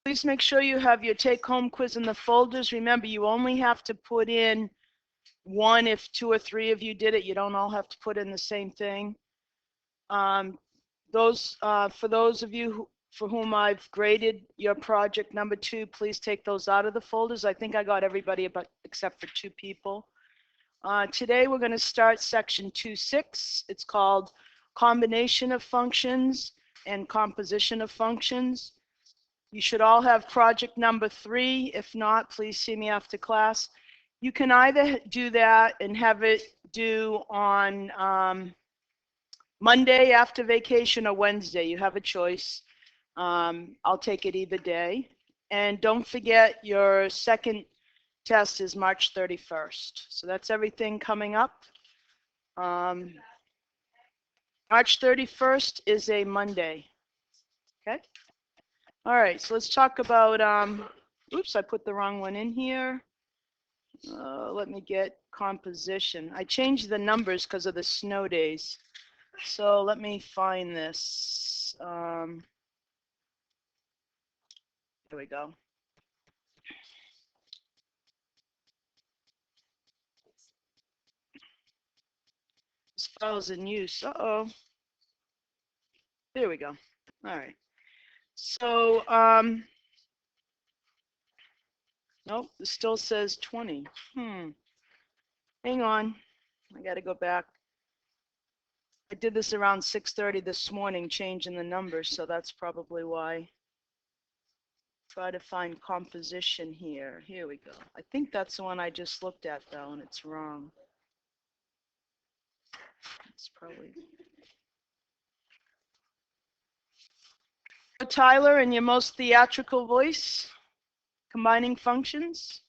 Please make sure you have your take-home quiz in the folders. Remember, you only have to put in one if 2 or 3 of you did it. You don't all have to put in the same thing. For those of you for whom I've graded your project number 2, please take those out of the folders. I think I got everybody except for 2 people. Today we're going to start section 2.6. It's called combination of functions and composition of functions. You should all have project number 3. If not, please see me after class. You can either do that and have it due on Monday after vacation or Wednesday. You have a choice. I'll take it either day. And don't forget, your second test is March 31st. So that's everything coming up. March 31st is a Monday. Okay? All right, so let's talk about, oops, I put the wrong one in here. Let me get composition. I changed the numbers because of the snow days. So let me find this. Here we go. This file's in use. Uh-oh. There we go. All right. So, nope, it still says 20. Hang on. I got to go back. I did this around 6:30 this morning, changing the numbers, so that's probably why. Try to find composition here. Here we go. I think that's the one I just looked at, though, and it's wrong. It's probably... Tyler, in your most theatrical voice, combining functions.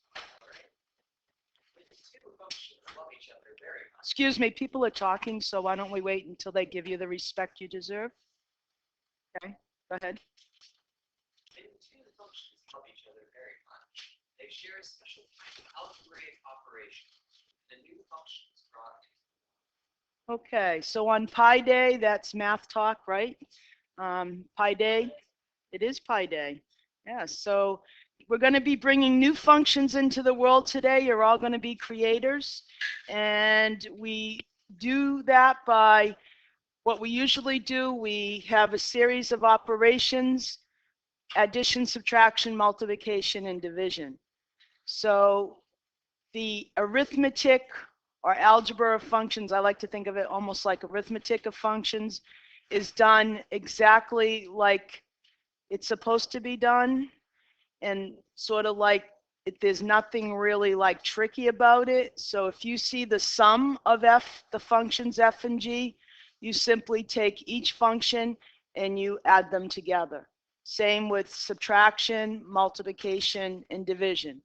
Excuse me, people are talking, so why don't we wait until they give you the respect you deserve? Okay, go ahead. Two functions love each other very much. They share a special kind of algebraic operation. The new function is brought. Okay, so on Pi Day, that's math talk, right? Pi Day, it is Pi Day. Yeah, so we're going to be bringing new functions into the world today. You're all going to be creators. And we do that by what we usually do. We have a series of operations: addition, subtraction, multiplication, and division. So the arithmetic or algebra of functions, I like to think of it almost like arithmetic of functions, is done exactly like it's supposed to be done, and sort of like there's nothing really like tricky about it. So if you see the sum of f, the functions f and g, you simply take each function and you add them together. Same with subtraction, multiplication, and division.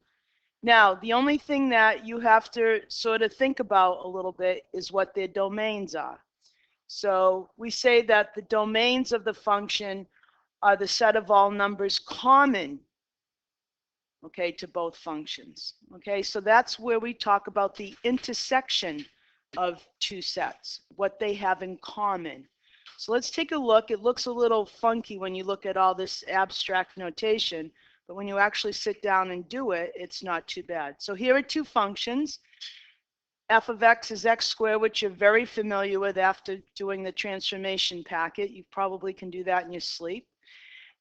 Now, the only thing that you have to sort of think about a little bit is what their domains are. So we say that the domains of the function are the set of all numbers common, okay, to both functions. Okay, so that's where we talk about the intersection of two sets, what they have in common. So let's take a look. It looks a little funky when you look at all this abstract notation, but when you actually sit down and do it, it's not too bad. So here are two functions. F of x is x squared, which you're very familiar with after doing the transformation packet. You probably can do that in your sleep.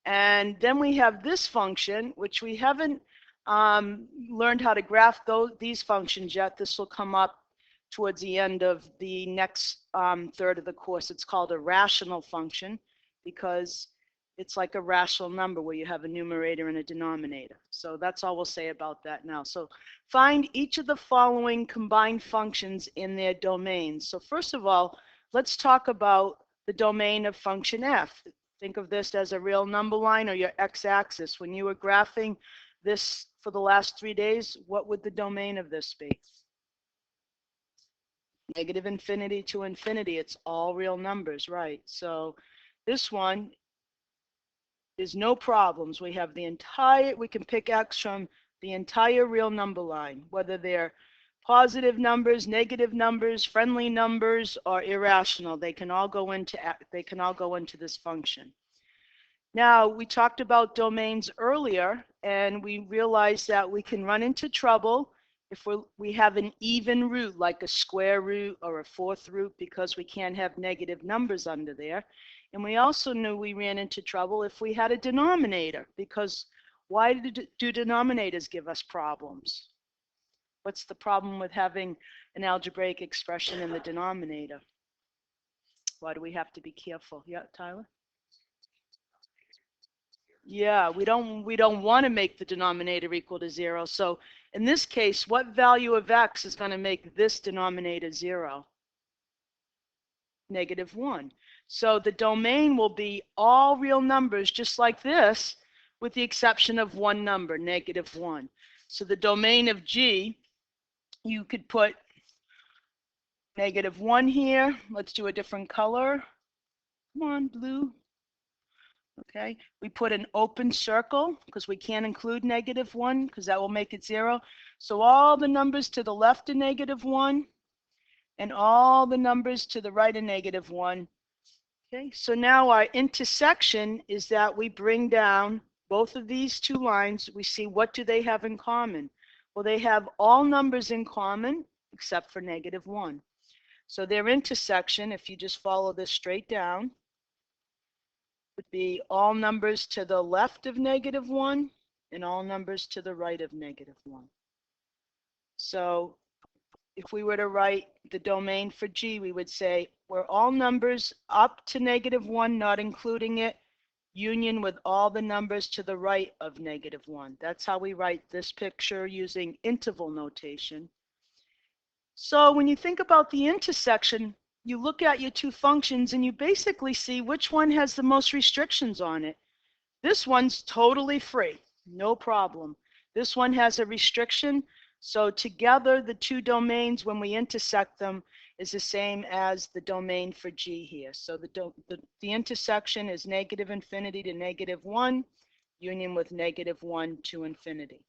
And then we have this function, which we haven't learned how to graph these functions yet. This will come up towards the end of the next third of the course. It's called a rational function because it's like a rational number where you have a numerator and a denominator. So that's all we'll say about that now. So find each of the following combined functions in their domains. So first of all, let's talk about the domain of function f. Think of this as a real number line or your x-axis. When you were graphing this for the last 3 days, what would the domain of this be? Negative infinity to infinity. It's all real numbers, right? So this one is no problems. We have the entire, we can pick x from the entire real number line, whether they're positive numbers, negative numbers, friendly numbers, or irrational. They can all go into this function. Now, we talked about domains earlier, and we realized that we can run into trouble if we have an even root, like a square root or a fourth root, because we can't have negative numbers under there. And we also knew we ran into trouble if we had a denominator, because why do denominators give us problems? What's the problem with having an algebraic expression in the denominator? Why do we have to be careful? Yeah, Tyler? Yeah, we don't want to make the denominator equal to 0. So in this case, what value of x is going to make this denominator 0? -1. So the domain will be all real numbers just like this, with the exception of one number, -1. So the domain of G, you could put -1 here. Let's do a different color. Come on, blue. Okay, we put an open circle because we can't include -1 because that will make it 0. So all the numbers to the left of -1 and all the numbers to the right of -1. Okay, so now our intersection is that we bring down both of these two lines. We see what do they have in common. Well, they have all numbers in common except for -1. So their intersection, if you just follow this straight down, would be all numbers to the left of -1 and all numbers to the right of -1. So if we were to write the domain for G, we would say where all numbers up to -1, not including it, union with all the numbers to the right of -1. That's how we write this picture using interval notation. So when you think about the intersection, you look at your two functions and you basically see which one has the most restrictions on it. This one's totally free, no problem. This one has a restriction, so together the two domains, when we intersect them, is the same as the domain for G here. So the intersection is -∞ to -1, union with -1 to infinity.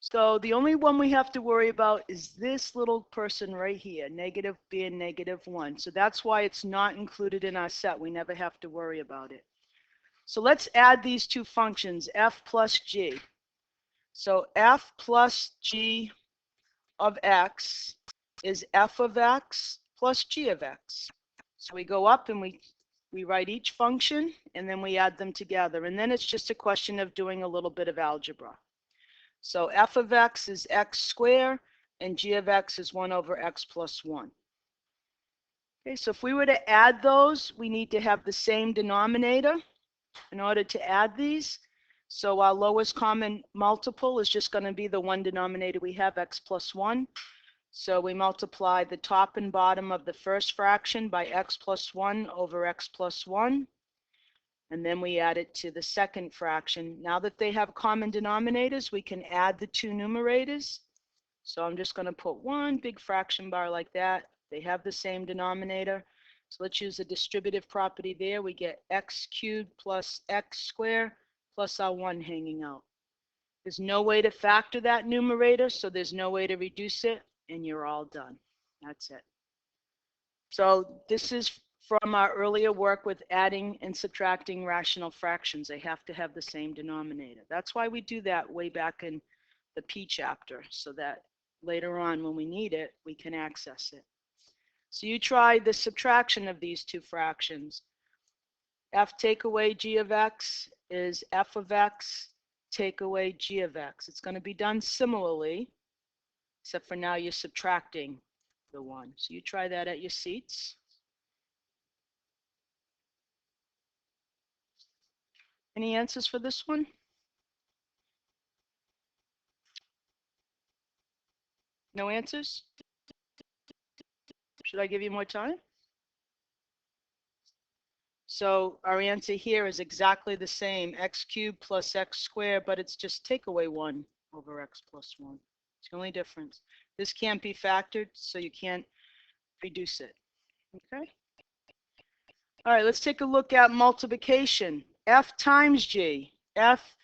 So the only one we have to worry about is this little person right here, negative being -1. So that's why it's not included in our set. We never have to worry about it. So let's add these two functions, f plus g. So f plus g of x is f of x plus g of x. So we go up and we write each function and then we add them together. And then it's just a question of doing a little bit of algebra. So f of x is x squared and g of x is 1 over x plus 1. Okay, so if we were to add those, we need to have the same denominator in order to add these. So our lowest common multiple is just going to be the one denominator we have, x plus 1. So we multiply the top and bottom of the first fraction by x plus 1 over x plus 1. And then we add it to the second fraction. Now that they have common denominators, we can add the two numerators. So I'm just going to put one big fraction bar like that. They have the same denominator. So let's use the distributive property there. We get x cubed plus x squared plus our 1 hanging out. There's no way to factor that numerator, so there's no way to reduce it, and you're all done. That's it. So this is from our earlier work with adding and subtracting rational fractions. They have to have the same denominator. That's why we do that way back in the P chapter, so that later on when we need it, we can access it. So you try the subtraction of these two fractions. F take away g of x is f of x take away g of x. It's going to be done similarly, except for now you're subtracting the 1. So you try that at your seats. Any answers for this one? No answers? Should I give you more time? So our answer here is exactly the same, x cubed plus x squared, but it's just take away 1 over x plus 1. It's the only difference. This can't be factored, so you can't reduce it. Okay? All right, let's take a look at multiplication. F times g. F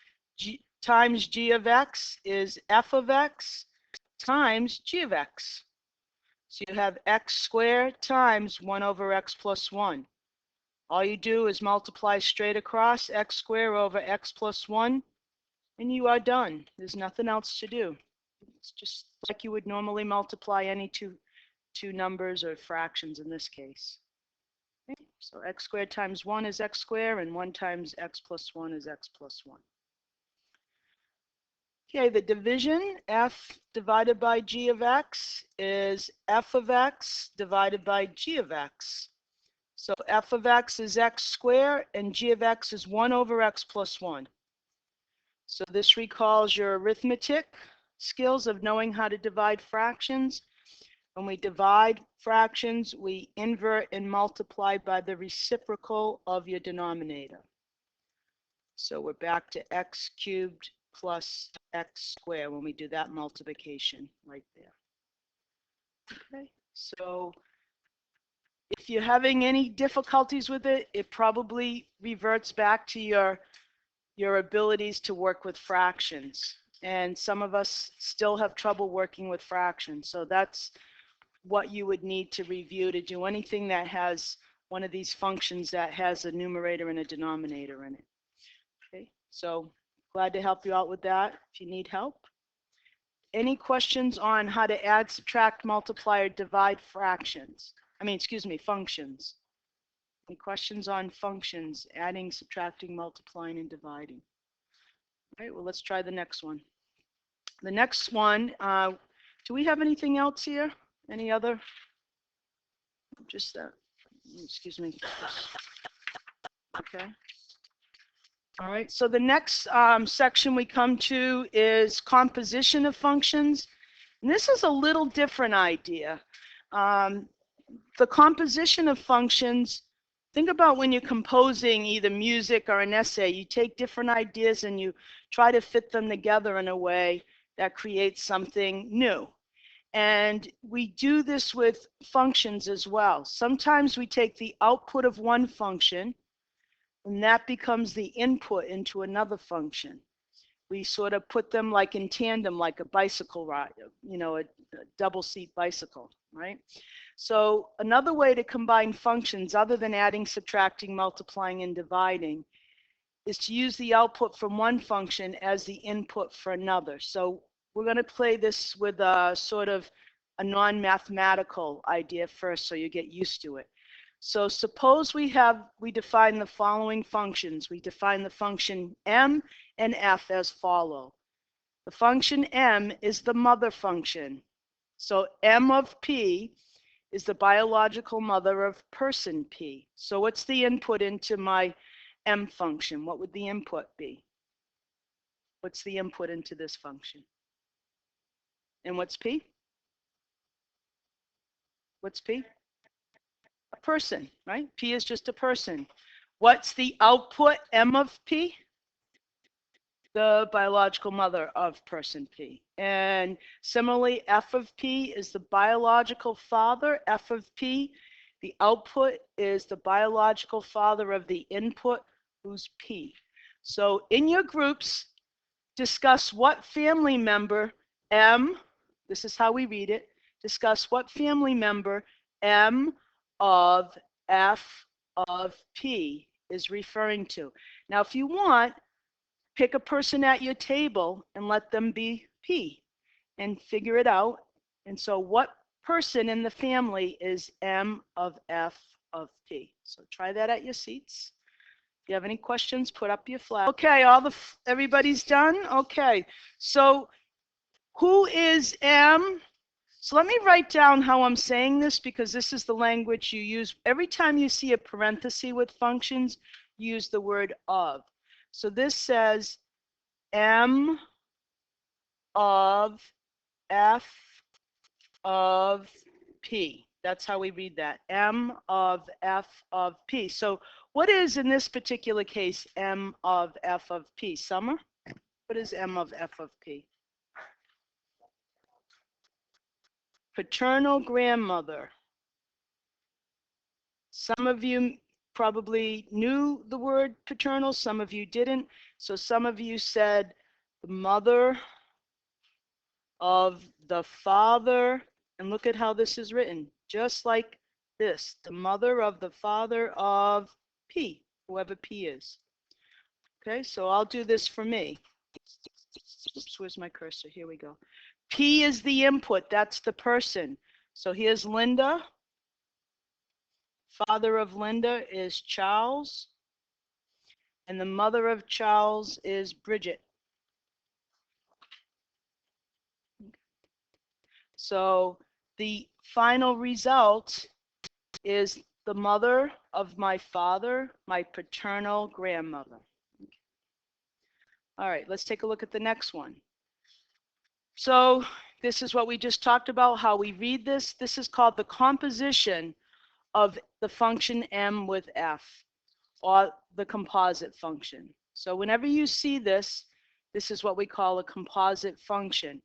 times g of x is f of x times g of x. So you have x squared times 1 over x plus 1. All you do is multiply straight across x squared over x plus 1, and you are done. There's nothing else to do. It's just like you would normally multiply any two numbers or fractions in this case. Okay, so x squared times 1 is x squared, and 1 times x plus 1 is x plus 1. Okay, the division, f divided by g of x, is f of x divided by g of x. So f of x is x squared, and g of x is 1 over x plus 1. So this recalls your arithmetic skills of knowing how to divide fractions. When we divide fractions, we invert and multiply by the reciprocal of your denominator. So we're back to x cubed plus x squared when we do that multiplication right there. Okay, so if you're having any difficulties with it, it probably reverts back to your abilities to work with fractions. And some of us still have trouble working with fractions. So that's what you would need to review to do anything that has one of these functions that has a numerator and a denominator in it. Okay, so glad to help you out with that if you need help. Any questions on how to add, subtract, multiply, or divide fractions? Functions. Any questions on functions, adding, subtracting, multiplying, and dividing? All right, well, let's try the next one. The next one, do we have anything else here? Any other? Just that. Excuse me. Okay. All right, so the next section we come to is composition of functions. And this is a little different idea. The composition of functions, think about when you're composing either music or an essay, you take different ideas and you try to fit them together in a way that creates something new. And we do this with functions as well. Sometimes we take the output of one function and that becomes the input into another function. We sort of put them like in tandem, like a bicycle ride, a double seat bicycle, right? So another way to combine functions other than adding, subtracting, multiplying, and dividing is to use the output from one function as the input for another. So we're going to play this with a sort of a non-mathematical idea first so you get used to it. So suppose we define the following functions. We define the function m and f as follow. The function m is the mother function. So m of p is the biological mother of person p. So what's the input into my m function? What would the input be? What's the input into this function? And what's p? What's p? A person, right? P is just a person. What's the output, m of p? The biological mother of person p. And similarly, f of p is the biological father, f of p. The output is the biological father of the input, who's p. So in your groups, discuss what family member m, this is how we read it, discuss what family member m of f of p is referring to. Now, if you want, pick a person at your table and let them be p and figure it out. And so what person in the family is m of f of p? So try that at your seats. If you have any questions, put up your flag. Okay, everybody's done? Okay, so who is m? So let me write down how I'm saying this because this is the language you use. Every time you see a parenthesis with functions, use the word of. So this says m of f of p. That's how we read that, m of f of p. So what is, in this particular case, m of f of p? Summer? What is m of f of p? Paternal grandmother. Some of you probably knew the word paternal, some of you didn't. So some of you said the mother of the father, and look at how this is written, just like this, the mother of the father of P, whoever P is. Okay, so I'll do this for me. Oops, where's my cursor? Here we go. P is the input, that's the person. So here's Linda. Father of Linda is Charles. And the mother of Charles is Bridget. So the final result is the mother of my father, my paternal grandmother. All right, let's take a look at the next one. So this is what we just talked about, how we read this. This is called the composition of the function M with F, or the composite function. So whenever you see this, this is what we call a composite function.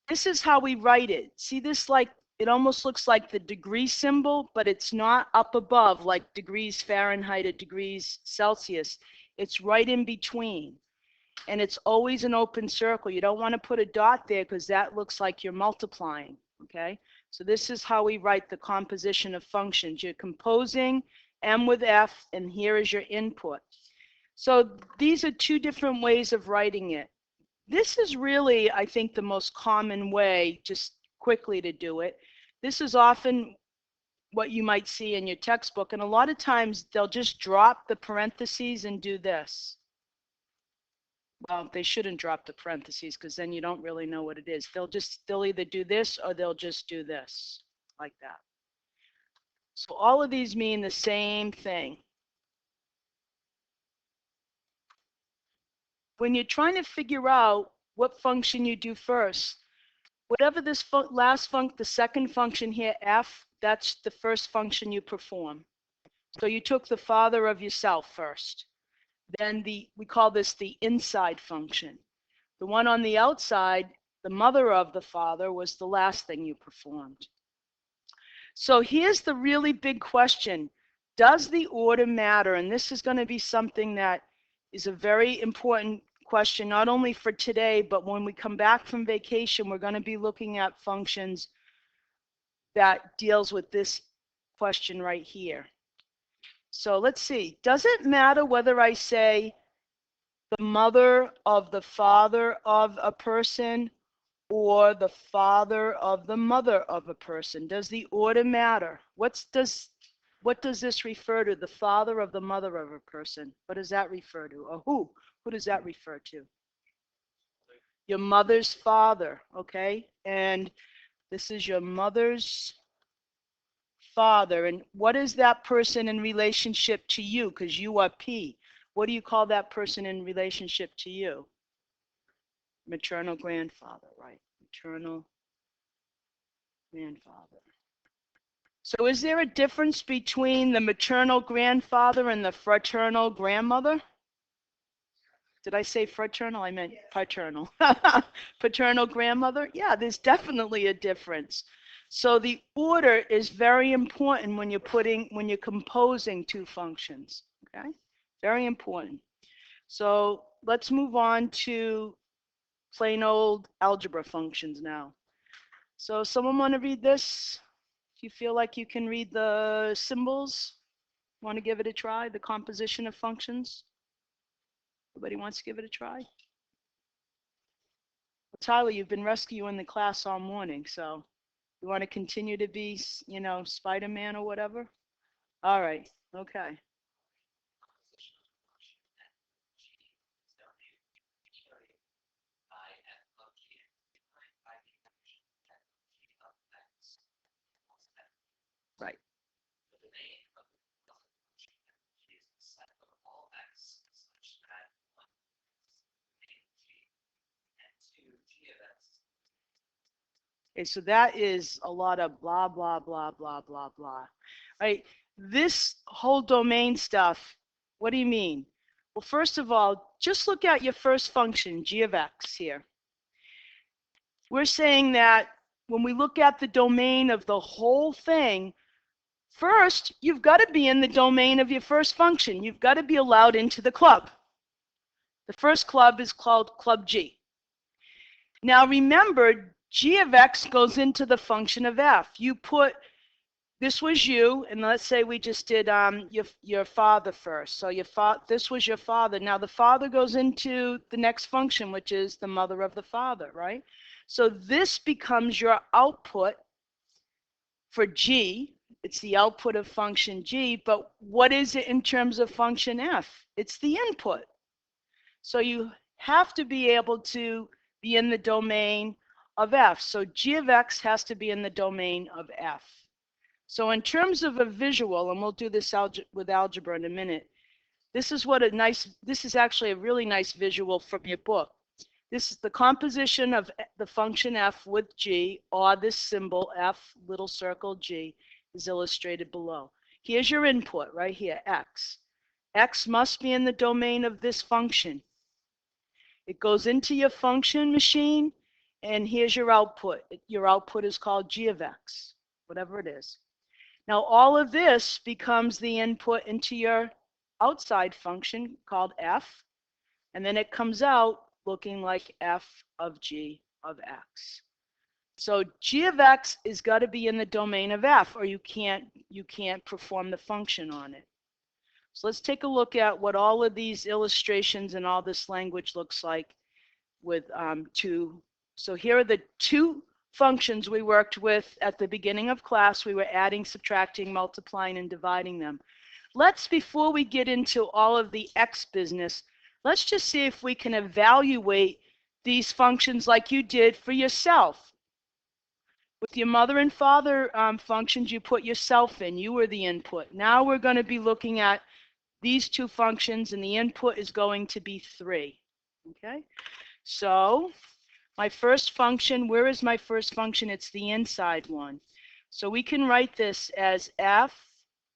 This is how we write it. See this, like, it almost looks like the degree symbol, but it's not up above like degrees Fahrenheit or degrees Celsius. It's right in between. And it's always an open circle. You don't want to put a dot there because that looks like you're multiplying, okay? So this is how we write the composition of functions. You're composing M with F, and here is your input. So these are two different ways of writing it. This is really, I think, the most common way, just quickly to do it. This is often what you might see in your textbook, and a lot of times they'll just drop the parentheses and do this. Well, they shouldn't drop the parentheses because then you don't really know what it is. They'll either do this or they'll just do this, like that. So all of these mean the same thing. When you're trying to figure out what function you do first, whatever this the second function here, F, that's the first function you perform. So you took the father of yourself first. Then we call this the inside function. The one on the outside, the mother of the father, was the last thing you performed. So here's the really big question. Does the order matter? And this is going to be something that is a very important question, not only for today, but when we come back from vacation, we're going to be looking at functions that deals with this question right here. So let's see. Does it matter whether I say the mother of the father of a person or the father of the mother of a person? Does the order matter? What does this refer to? The father of the mother of a person. What does that refer to? Or who? Who does that refer to? Your mother's father, okay? And this is your mother's father. And what is that person in relationship to you? Because you are P. What do you call that person in relationship to you? Maternal grandfather, right? Maternal grandfather. So is there a difference between the maternal grandfather and the fraternal grandmother? Did I say fraternal? I meant paternal. Paternal grandmother? Yeah, there's definitely a difference. So the order is very important when you're composing two functions, okay? Very important. So let's move on to plain old algebra functions now. So someone want to read this? If you feel like you can read the symbols, want to give it a try, the composition of functions? Everybody wants to give it a try? Well, Tyler, you've been rescuing the class all morning, so you want to continue to be, you know, Spider-Man or whatever? All right, okay. Right. Okay, so that is a lot of blah, blah, blah, blah, blah, blah. Right? This whole domain stuff, what do you mean? Well, first of all, just look at your first function, g of x here. We're saying that when we look at the domain of the whole thing, first, you've got to be in the domain of your first function. You've got to be allowed into the club. The first club is called Club G. Now remember, g of x goes into the function of f. this was you, and let's say we just did your father first. So this was your father. Now the father goes into the next function, which is the mother of the father, right? So this becomes your output for G. It's the output of function G, but what is it in terms of function F? It's the input. So you have to be able to be in the domain of F. So G of X has to be in the domain of F. So in terms of a visual, and we'll do this with algebra in a minute, this is actually a really nice visual from your book. This is the composition of the function F with G, or this symbol F, little circle G, is illustrated below. Here's your input right here, X. X must be in the domain of this function. It goes into your function machine, and here's your output. Your output is called G of X, whatever it is. Now all of this becomes the input into your outside function called F, and then it comes out looking like F of G of X. So G of X is got to be in the domain of F, or you can't perform the function on it. So let's take a look at what all of these illustrations and all this language looks like with two. So here are the two functions we worked with at the beginning of class. We were adding, subtracting, multiplying, and dividing them. Before we get into all of the X business, let's just see if we can evaluate these functions like you did for yourself. With your mother and father functions, you put yourself in. You were the input. Now we're going to be looking at these two functions, and the input is going to be 3. Okay? So my first function, where is my first function? It's the inside one. So we can write this as F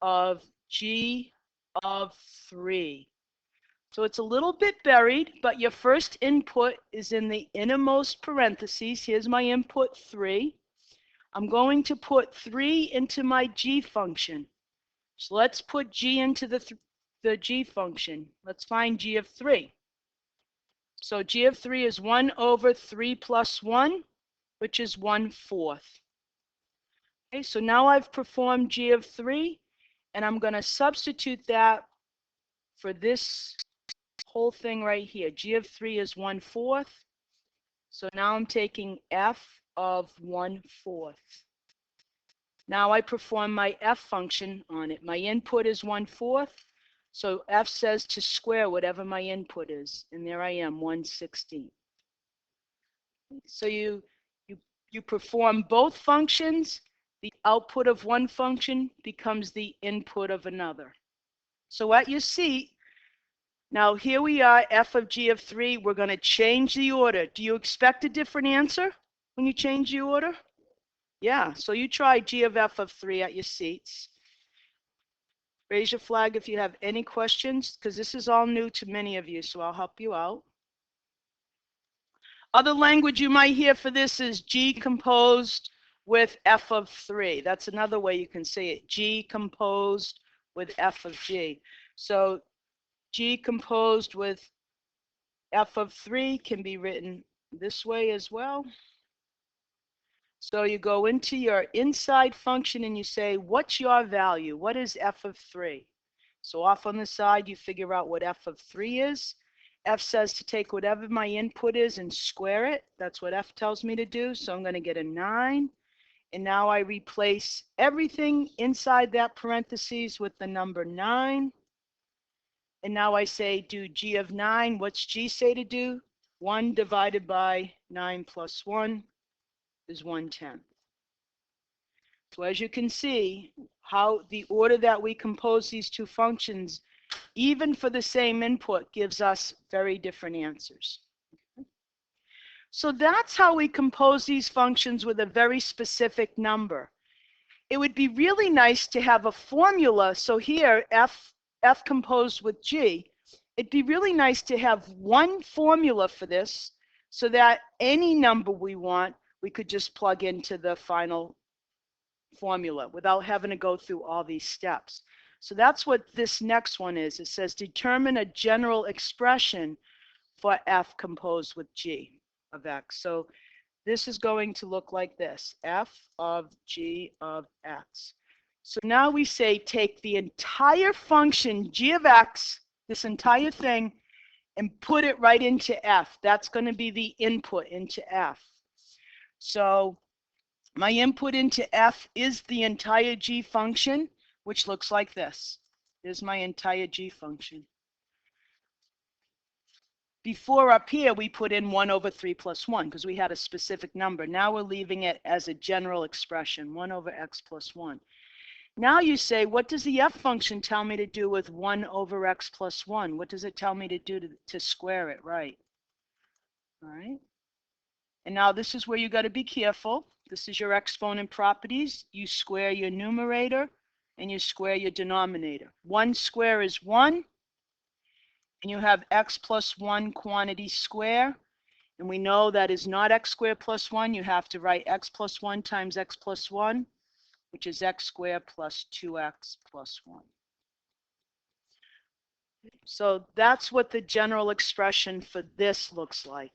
of G of 3. So it's a little bit buried, but your first input is in the innermost parentheses. Here's my input 3. I'm going to put 3 into my G function. So let's put G into the G function. Let's find G of 3. So G of 3 is 1 over 3 plus 1, which is 1/4. Okay, so now I've performed G of 3, and I'm going to substitute that for this whole thing right here. G of 3 is 1/4. So now I'm taking F of 1/4. Now I perform my F function on it. My input is 1/4. So F says to square whatever my input is, and there I am, 1/16. So you perform both functions. The output of one function becomes the input of another. So at your seat, now here we are, F of G of 3. We're going to change the order. Do you expect a different answer when you change the order? Yeah, so you try G of F of 3 at your seats. Raise your flag if you have any questions, because this is all new to many of you, so I'll help you out. Other language you might hear for this is G composed with F of 3. That's another way you can say it, G composed with F of G. So G composed with F of 3 can be written this way as well. So you go into your inside function and you say, what's your value? What is F of 3? So off on the side, you figure out what F of 3 is. F says to take whatever my input is and square it. That's what F tells me to do. So I'm going to get a 9. And now I replace everything inside that parentheses with the number 9. And now I say do G of 9. What's G say to do? 1 divided by 9 plus 1 is 1/10. So as you can see, how the order that we compose these two functions, even for the same input, gives us very different answers. So that's how we compose these functions with a very specific number. It would be really nice to have a formula. So here, F composed with G, it'd be really nice to have one formula for this so that any number we want, we could just plug into the final formula without having to go through all these steps. So that's what this next one is. It says determine a general expression for F composed with G of X. So this is going to look like this, F of G of X. So now we say take the entire function g of x, this entire thing, and put it right into f. That's going to be the input into f. So my input into f is the entire g function, which looks like this. Here's my entire g function. Before up here, we put in 1 over 3 plus 1 because we had a specific number. Now we're leaving it as a general expression, 1 over x plus 1. Now you say, what does the f function tell me to do with 1 over x plus 1? What does it tell me to do to square it, right? All right. And now this is where you got to be careful. This is your exponent properties. You square your numerator and you square your denominator. 1 square is 1, and you have x plus 1 quantity square. And we know that is not x squared plus 1. You have to write x plus 1 times x plus 1, which is x squared plus 2x plus 1. So that's what the general expression for this looks like.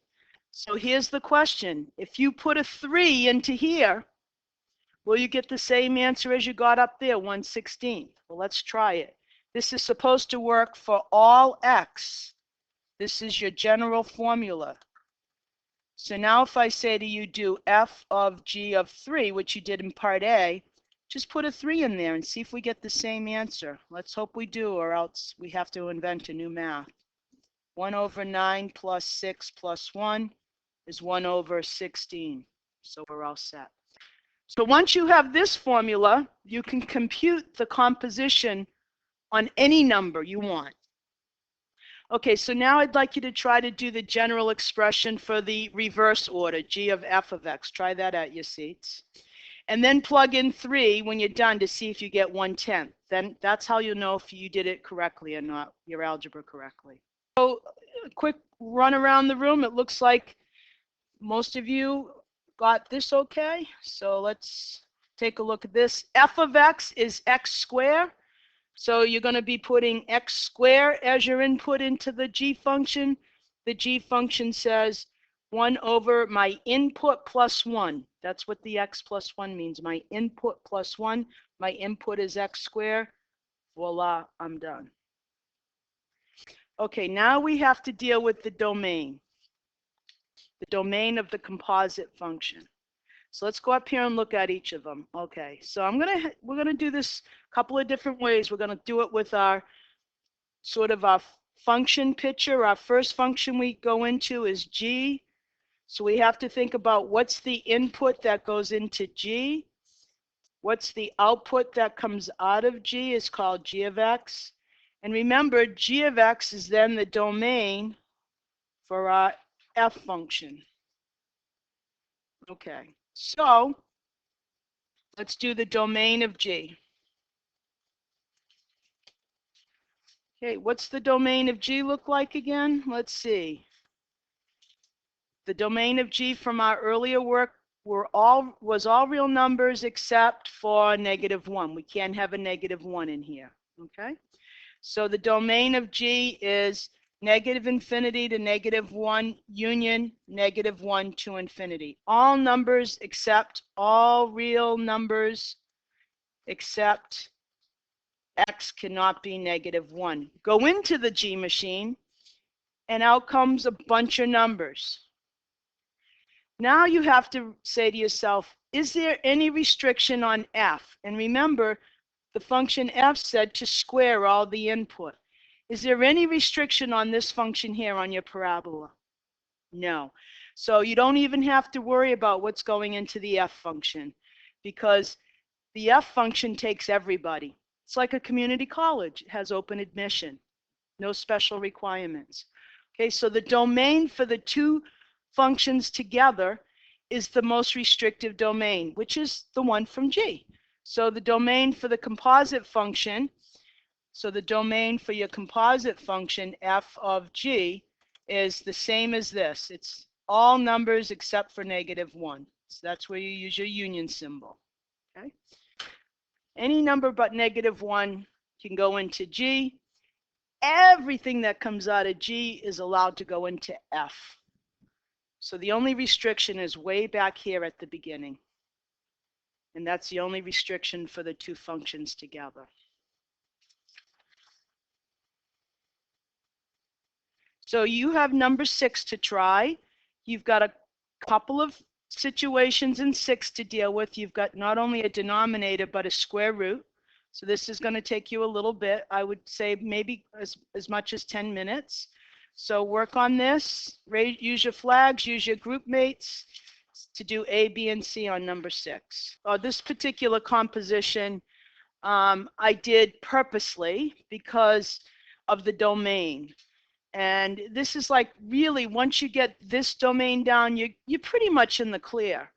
So here's the question. If you put a 3 into here, will you get the same answer as you got up there, 1/16? Well, let's try it. This is supposed to work for all x. This is your general formula. So now if I say to you, do f of g of 3, which you did in part A, just put a 3 in there and see if we get the same answer. Let's hope we do, or else we have to invent a new math. 1 over 9 plus 6 plus 1 is 1 over 16. So we're all set. So once you have this formula, you can compute the composition on any number you want. Okay, so now I'd like you to try to do the general expression for the reverse order, g of f of x. Try that at your seats. And then plug in 3 when you're done to see if you get 1/10. Then that's how you'll know if you did it correctly or not, your algebra correctly. So a quick run around the room. It looks like most of you got this okay. So let's take a look at this. F of x is x squared. So you're going to be putting x squared as your input into the g function. The g function says 1 over my input plus 1. That's what the x plus 1 means. My input plus 1. My input is x squared. Voila, I'm done. Okay, now we have to deal with the domain of the composite function. So let's go up here and look at each of them. Okay, so we're gonna do this a couple of different ways. We're gonna do it with our sort of our function picture. Our first function we go into is g. So we have to think about what's the input that goes into g. What's the output that comes out of g is called g of x. And remember, g of x is then the domain for our f function. Okay, so let's do the domain of g. Okay, what's the domain of g look like again? Let's see. The domain of g from our earlier work was all real numbers except for -1. We can't have a -1 in here. Okay, so the domain of g is -infinity to -1 union -1 to infinity. All numbers except all real numbers except x cannot be -1. Go into the g machine and out comes a bunch of numbers. Now you have to say to yourself, is there any restriction on f? And remember, the function f said to square all the input. Is there any restriction on this function here on your parabola? No. So you don't even have to worry about what's going into the f function, because the f function takes everybody. It's like a community college. It has open admission, no special requirements. Okay, so the domain for the two functions together is the most restrictive domain, which is the one from g. So the domain for the composite function, so the domain for your composite function, f of g, is the same as this. It's all numbers except for -1. So that's where you use your union symbol. Okay. Any number but -1 can go into g. Everything that comes out of g is allowed to go into f. So the only restriction is way back here at the beginning. And that's the only restriction for the two functions together. So you have number 6 to try. You've got a couple of situations in 6 to deal with. You've got not only a denominator, but a square root. So this is going to take you a little bit. I would say maybe as much as 10 minutes. So work on this. Use your flags, use your group mates to do A, B, and C on number 6. This particular composition I did purposely because of the domain. And this is like really, once you get this domain down, you're pretty much in the clear.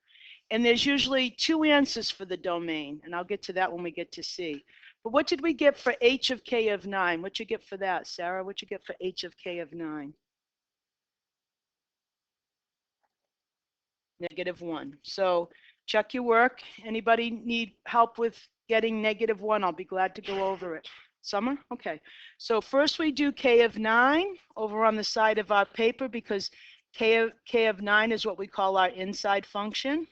And there's usually 2 answers for the domain, and I'll get to that when we get to C. But what did we get for h of k of 9? What'd you get for that, Sarah? What'd you get for h of k of 9? -1. So check your work. Anybody need help with getting -1? I'll be glad to go over it. Summer? Okay. So first we do k of 9 over on the side of our paper because k of 9 is what we call our inside function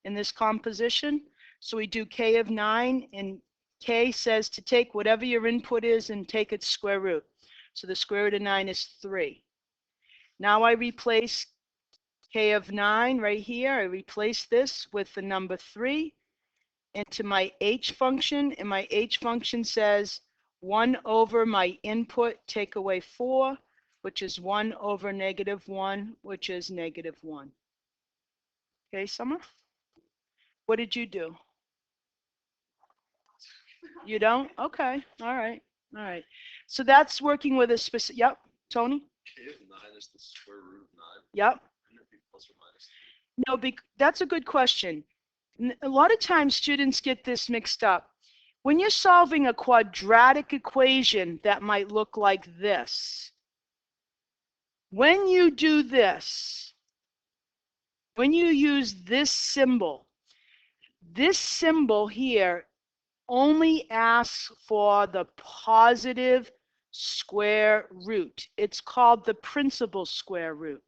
in this composition. So we do k of 9, and k says to take whatever your input is and take its square root. So the square root of 9 is 3. Now I replace k of 9 right here. I replace this with the number 3 into my h function, and my h function says 1 over my input, take away 4, which is 1 over -1, which is -1. Okay, Summer? What did you do? You don't? Okay, all right, all right. So that's working with a specific, yep, Tony? K of 9 is the square root of 9. Yep. Wouldn't it be plus or minus? No, that's a good question. A lot of times students get this mixed up. When you're solving a quadratic equation that might look like this, when you do this, when you use this symbol here only asks for the positive square root. It's called the principal square root.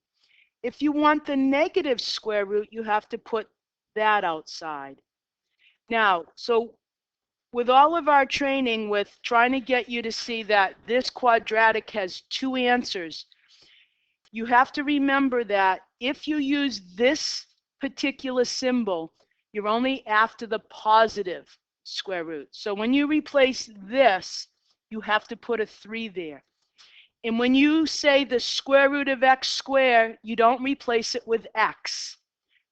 If you want the negative square root, you have to put that outside. Now, so with all of our training with trying to get you to see that this quadratic has 2 answers, you have to remember that if you use this particular symbol, you're only after the positive square root. So when you replace this, you have to put a 3 there. And when you say the square root of x squared, you don't replace it with x,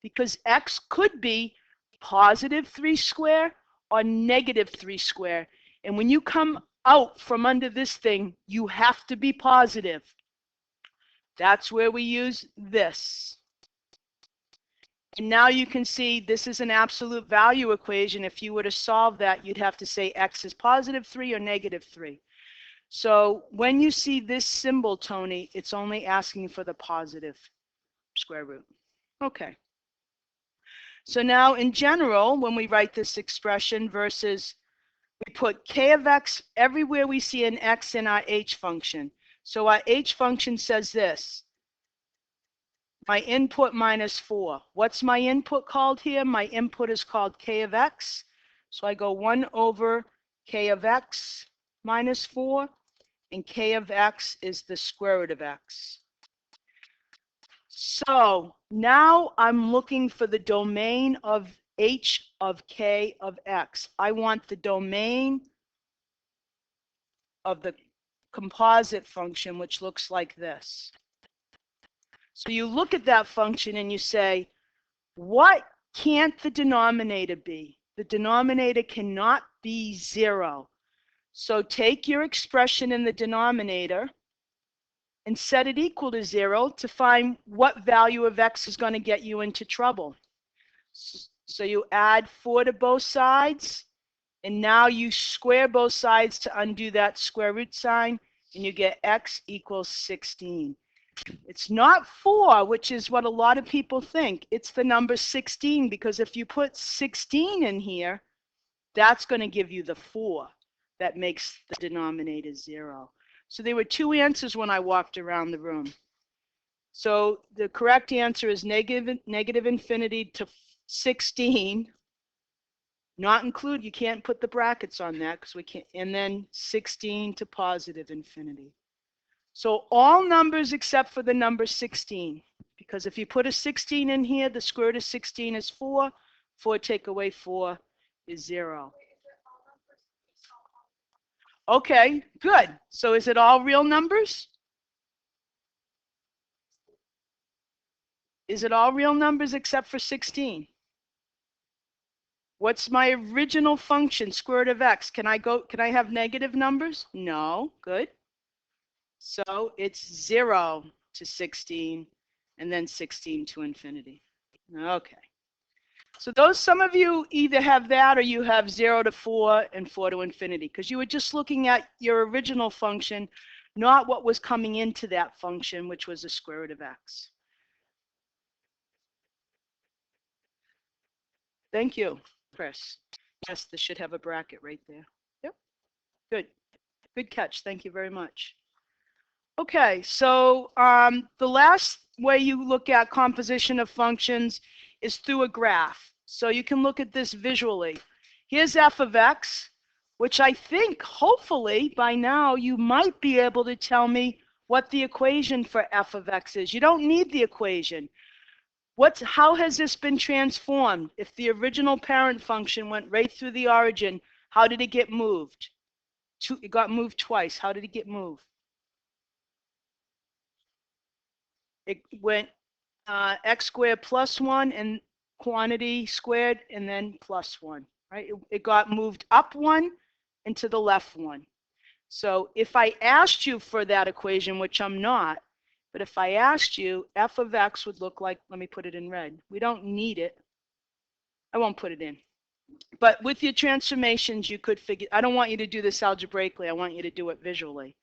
because x could be positive 3 squared or -3 squared. And when you come out from under this thing, you have to be positive. That's where we use this. And now you can see this is an absolute value equation. If you were to solve that, you'd have to say x is +3 or -3. So when you see this symbol, Tony, it's only asking for the positive square root. Okay. So now in general, when we write this expression versus, we put k of x everywhere we see an x in our h function. So our h function says this: my input minus 4. What's my input called here? My input is called k of x. So I go 1 over k of x minus 4, and k of x is the square root of x. So now I'm looking for the domain of h of k of x. I want the domain of the composite function, which looks like this. So you look at that function and you say, what can't the denominator be? The denominator cannot be 0. So take your expression in the denominator and set it equal to 0 to find what value of x is going to get you into trouble. So you add 4 to both sides, and now you square both sides to undo that square root sign, and you get x equals 16. It's not 4, which is what a lot of people think. It's the number 16, because if you put 16 in here, that's going to give you the 4 that makes the denominator 0. So there were 2 answers when I walked around the room. So the correct answer is negative infinity to 16, Not include, you can't put the brackets on that because we can't, and then 16 to positive infinity. So all numbers except for the number 16, because if you put a 16 in here, the square root of 16 is 4. 4 take away 4 is 0. Okay, good. So is it all real numbers? Is it all real numbers except for 16? What's my original function, square root of x? Can I have negative numbers? No, good. So it's 0 to 16, and then 16 to infinity. Okay. So those, some of you either have that or you have 0 to 4 and 4 to infinity, because you were just looking at your original function, not what was coming into that function, which was the square root of x. Thank you, Chris. Yes, this should have a bracket right there. Yep, good. Good catch. Thank you very much. Okay, so the last way you look at composition of functions is through a graph. So you can look at this visually. Here's f of x, which I think hopefully by now you might be able to tell me what the equation for f of x is. You don't need the equation. How has this been transformed? If the original parent function went right through the origin, how did it get moved? It got moved twice. How did it get moved? It went x squared plus 1 and quantity squared and then plus 1, right? It got moved up 1 and to the left 1. So if I asked you for that equation, which I'm not, but if I asked you, f of x would look like, let me put it in red. We don't need it. I won't put it in. But with your transformations, you could figure, I don't want you to do this algebraically. I want you to do it visually.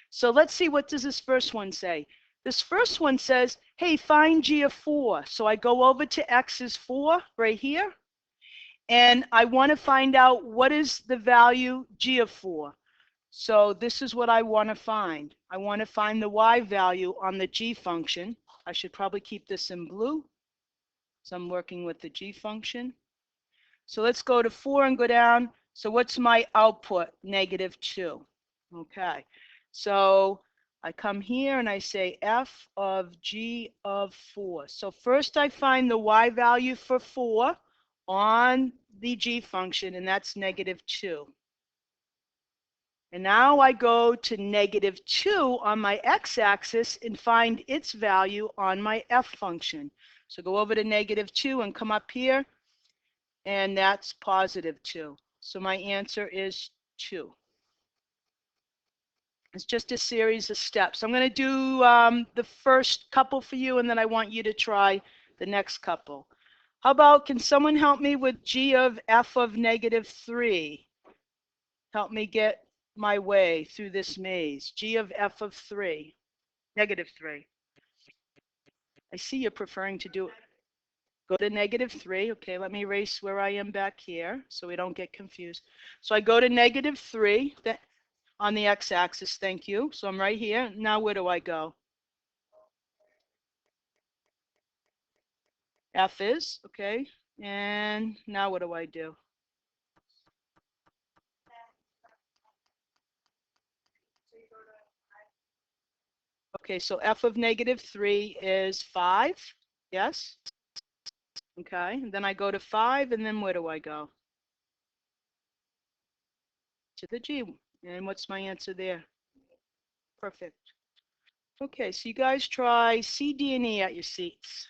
So let's see, what does this first one say? This first one says, hey, find g of 4. So I go over to x is 4 right here. And I want to find out what is the value g of 4. So this is what I want to find. I want to find the y value on the g function. I should probably keep this in blue. So I'm working with the g function. So let's go to 4 and go down. So what's my output? -2. Okay. So I come here and I say f of g of 4. So first I find the y value for 4 on the g function, and that's -2. And now I go to -2 on my x-axis and find its value on my f function. So go over to -2 and come up here, and that's +2. So my answer is 2. It's just a series of steps. I'm going to do the first couple for you, and then I want you to try the next couple. How about, can someone help me with g of f of -3? Help me get my way through this maze. G of f of 3, -3. I see you're preferring to do it. Go to -3. Okay, let me erase where I am back here so we don't get confused. So I go to -3 on the x-axis, thank you. So I'm right here. Now where do I go? F is, okay. And now what do I do? Okay, so f of -3 is 5, yes? Okay, and then I go to 5, and then where do I go? To the g. And what's my answer there? Perfect. Okay, so you guys try C, D, and E at your seats.